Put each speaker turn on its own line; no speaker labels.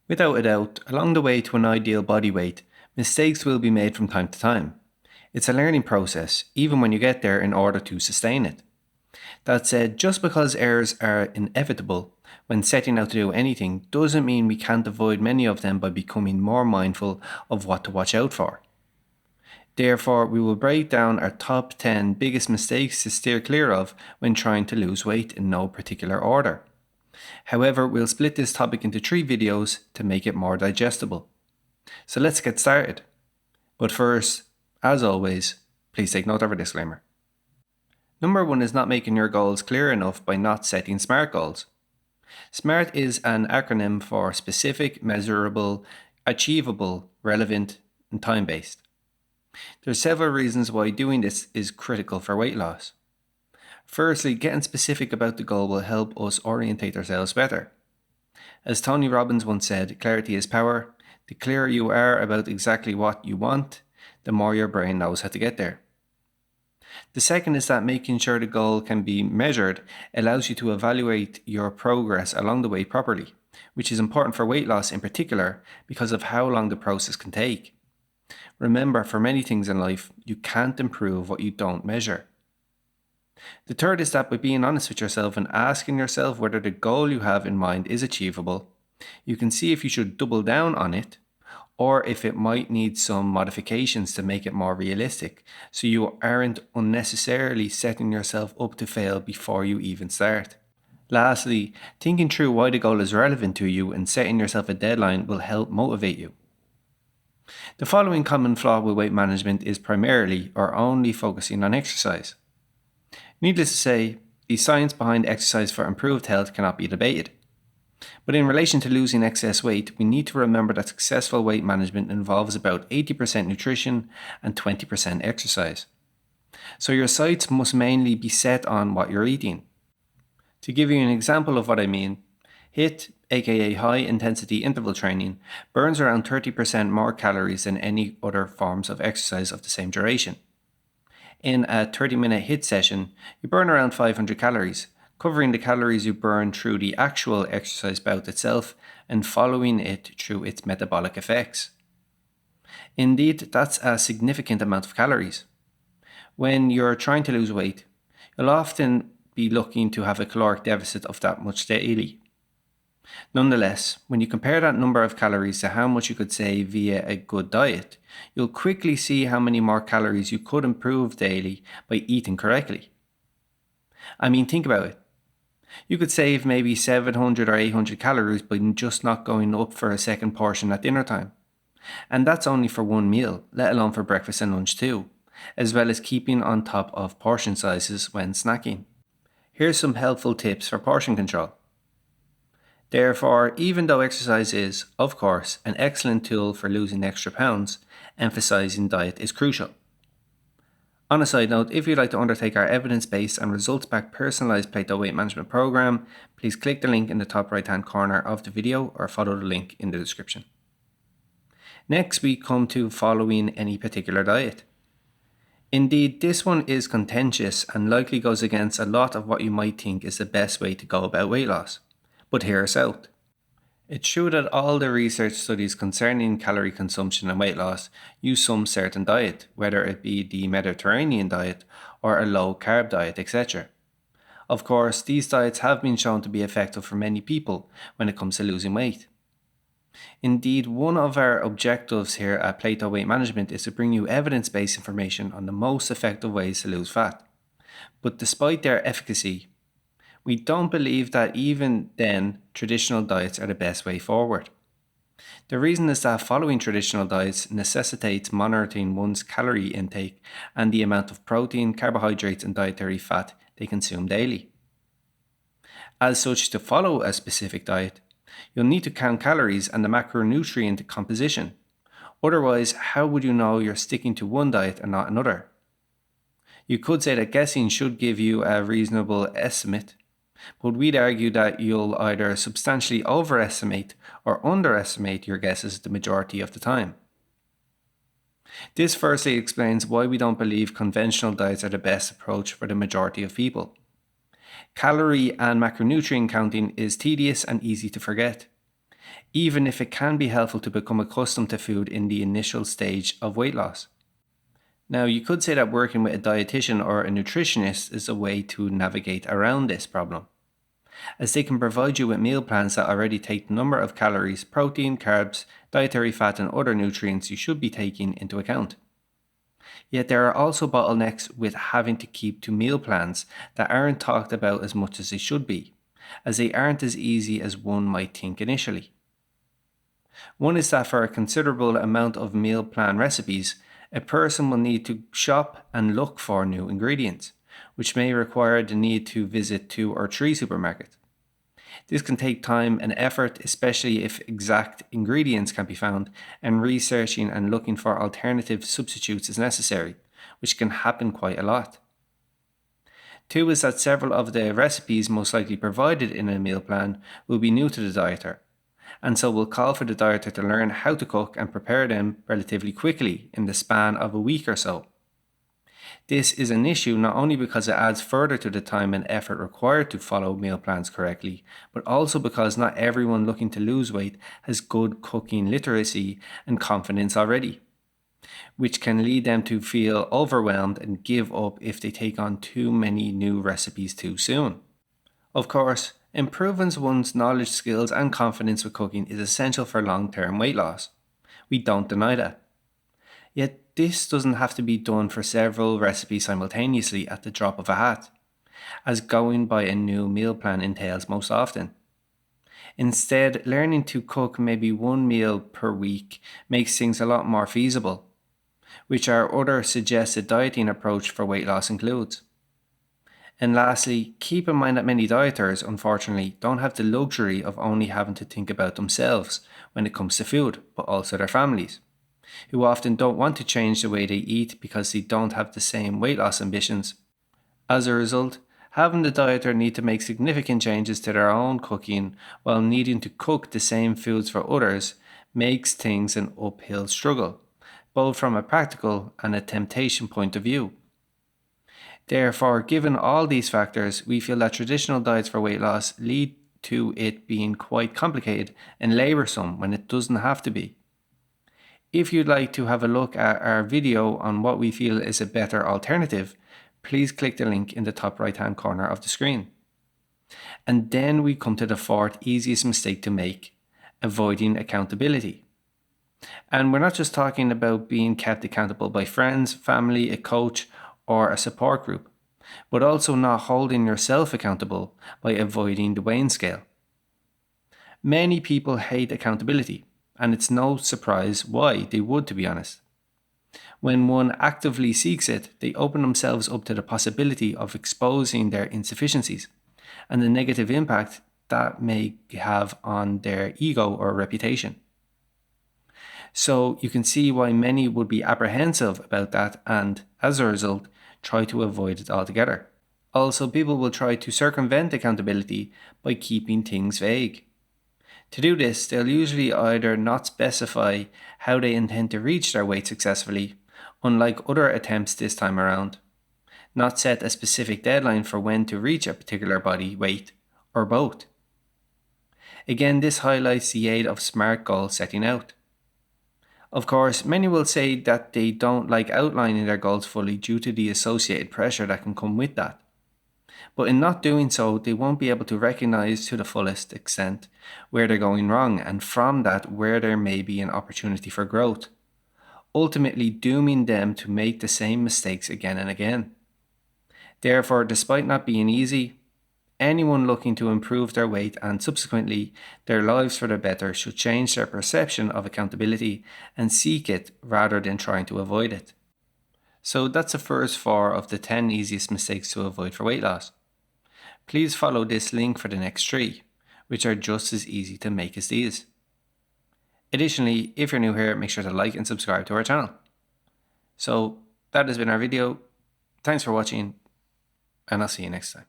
Without a doubt, along the way to an ideal body weight, mistakes will be made from time to time. It's a learning process, even when you get there, in order to sustain it. That said, just because errors are inevitable when setting out to do anything doesn't mean we can't avoid many of them by becoming more mindful of what to watch out for. Therefore, we will break down our top 10 biggest mistakes to steer clear of when trying to lose weight in no particular order. However, we'll split this topic into 3 videos to make it more digestible. So let's get started. But first, as always, please take note of our disclaimer. Number 1 is not making your goals clear enough by not setting SMART goals. SMART is an acronym for specific, measurable, achievable, relevant, and time-based. There are several reasons why doing this is critical for weight loss. Firstly, getting specific about the goal will help us orientate ourselves better. As Tony Robbins once said, clarity is power. The clearer you are about exactly what you want, the more your brain knows how to get there. The second is that making sure the goal can be measured allows you to evaluate your progress along the way properly, which is important for weight loss in particular because of how long the process can take. Remember, for many things in life, you can't improve what you don't measure. The third is that by being honest with yourself and asking yourself whether the goal you have in mind is achievable, you can see if you should double down on it or if it might need some modifications to make it more realistic, so you aren't unnecessarily setting yourself up to fail before you even start. Lastly, thinking through why the goal is relevant to you and setting yourself a deadline will help motivate you. The following common flaw with weight management is primarily or only focusing on exercise. Needless to say, the science behind exercise for improved health cannot be debated. But in relation to losing excess weight, we need to remember that successful weight management involves about 80% nutrition and 20% exercise. So your sights must mainly be set on what you're eating. To give you an example of what I mean, HIIT, aka high intensity interval training, burns around 30% more calories than any other forms of exercise of the same duration. In a 30-minute HIIT session, you burn around 500 calories, covering the calories you burn through the actual exercise bout itself and following it through its metabolic effects. Indeed, that's a significant amount of calories. When you're trying to lose weight, you'll often be looking to have a caloric deficit of that much daily. Nonetheless, when you compare that number of calories to how much you could save via a good diet, you'll quickly see how many more calories you could improve daily by eating correctly. I mean, think about it. You could save maybe 700 or 800 calories by just not going up for a second portion at dinner time. And that's only for one meal, let alone for breakfast and lunch too, as well as keeping on top of portion sizes when snacking. Here's some helpful tips for portion control. Therefore, even though exercise is, of course, an excellent tool for losing extra pounds, emphasizing diet is crucial. On a side note, if you'd like to undertake our evidence-based and results-backed personalized Plato weight management program, please click the link in the top right-hand corner of the video or follow the link in the description. Next, we come to following any particular diet. Indeed, this one is contentious and likely goes against a lot of what you might think is the best way to go about weight loss. But hear us out. It's true that all the research studies concerning calorie consumption and weight loss use some certain diet, whether it be the Mediterranean diet or a low-carb diet, etc. Of course, these diets have been shown to be effective for many people when it comes to losing weight. Indeed, one of our objectives here at Plato Weight Management is to bring you evidence-based information on the most effective ways to lose fat. But despite their efficacy, we don't believe that even then traditional diets are the best way forward. The reason is that following traditional diets necessitates monitoring one's calorie intake and the amount of protein, carbohydrates and dietary fat they consume daily. As such, to follow a specific diet, you'll need to count calories and the macronutrient composition. Otherwise, how would you know you're sticking to one diet and not another? You could say that guessing should give you a reasonable estimate, but we'd argue that you'll either substantially overestimate or underestimate your guesses the majority of the time. This firstly explains why we don't believe conventional diets are the best approach for the majority of people. Calorie and macronutrient counting is tedious and easy to forget. even if it can be helpful to become accustomed to food in the initial stage of weight loss. Now, you could say that working with a dietitian or a nutritionist is a way to navigate around this problem, as they can provide you with meal plans that already take the number of calories, protein, carbs, dietary fat, and other nutrients you should be taking into account. Yet there are also bottlenecks with having to keep to meal plans that aren't talked about as much as they should be, as they aren't as easy as one might think initially. One is that for a considerable amount of meal plan recipes, a person will need to shop and look for new ingredients, which may require the need to visit 2 or 3 supermarkets. This can take time and effort, especially if exact ingredients can be found, and researching and looking for alternative substitutes is necessary, which can happen quite a lot. 2 is that several of the recipes most likely provided in a meal plan will be new to the dieter, and so will call for the dieter to learn how to cook and prepare them relatively quickly in the span of a week or so. This is an issue not only because it adds further to the time and effort required to follow meal plans correctly, but also because not everyone looking to lose weight has good cooking literacy and confidence already, which can lead them to feel overwhelmed and give up if they take on too many new recipes too soon. Of course, improving one's knowledge, skills, and confidence with cooking is essential for long-term weight loss. We don't deny that. Yet this doesn't have to be done for several recipes simultaneously at the drop of a hat, as going by a new meal plan entails most often. Instead, learning to cook maybe one meal per week makes things a lot more feasible, which our other suggested dieting approach for weight loss includes. And lastly, keep in mind that many dieters, unfortunately, don't have the luxury of only having to think about themselves when it comes to food, but also their families, who often don't want to change the way they eat because they don't have the same weight loss ambitions. As a result, having the dieter need to make significant changes to their own cooking while needing to cook the same foods for others makes things an uphill struggle, both from a practical and a temptation point of view. Therefore, given all these factors, we feel that traditional diets for weight loss lead to it being quite complicated and laborsome when it doesn't have to be. If you'd like to have a look at our video on what we feel is a better alternative, please click the link in the top right hand corner of the screen. And then we come to the fourth easiest mistake to make, avoiding accountability. And we're not just talking about being kept accountable by friends, family, a coach, or a support group, but also not holding yourself accountable by avoiding the weighing scale. Many people hate accountability, and it's no surprise why they would, to be honest. When one actively seeks it, they open themselves up to the possibility of exposing their insufficiencies and the negative impact that may have on their ego or reputation. So you can see why many would be apprehensive about that and, as a result, try to avoid it altogether. Also, people will try to circumvent accountability by keeping things vague. To do this, they'll usually either not specify how they intend to reach their weight successfully, unlike other attempts this time around, not set a specific deadline for when to reach a particular body weight, or both. Again, this highlights the aid of SMART goal setting out. Of course, many will say that they don't like outlining their goals fully due to the associated pressure that can come with that. But in not doing so, they won't be able to recognize to the fullest extent where they're going wrong, and from that, where there may be an opportunity for growth, ultimately dooming them to make the same mistakes again and again. Therefore, despite not being easy, anyone looking to improve their weight and subsequently their lives for the better should change their perception of accountability and seek it rather than trying to avoid it. So that's the first 4 of the 10 easiest mistakes to avoid for weight loss. Please follow this link for the next 3, which are just as easy to make as these. Additionally, if you're new here, make sure to like and subscribe to our channel. So that has been our video. Thanks for watching, and I'll see you next time.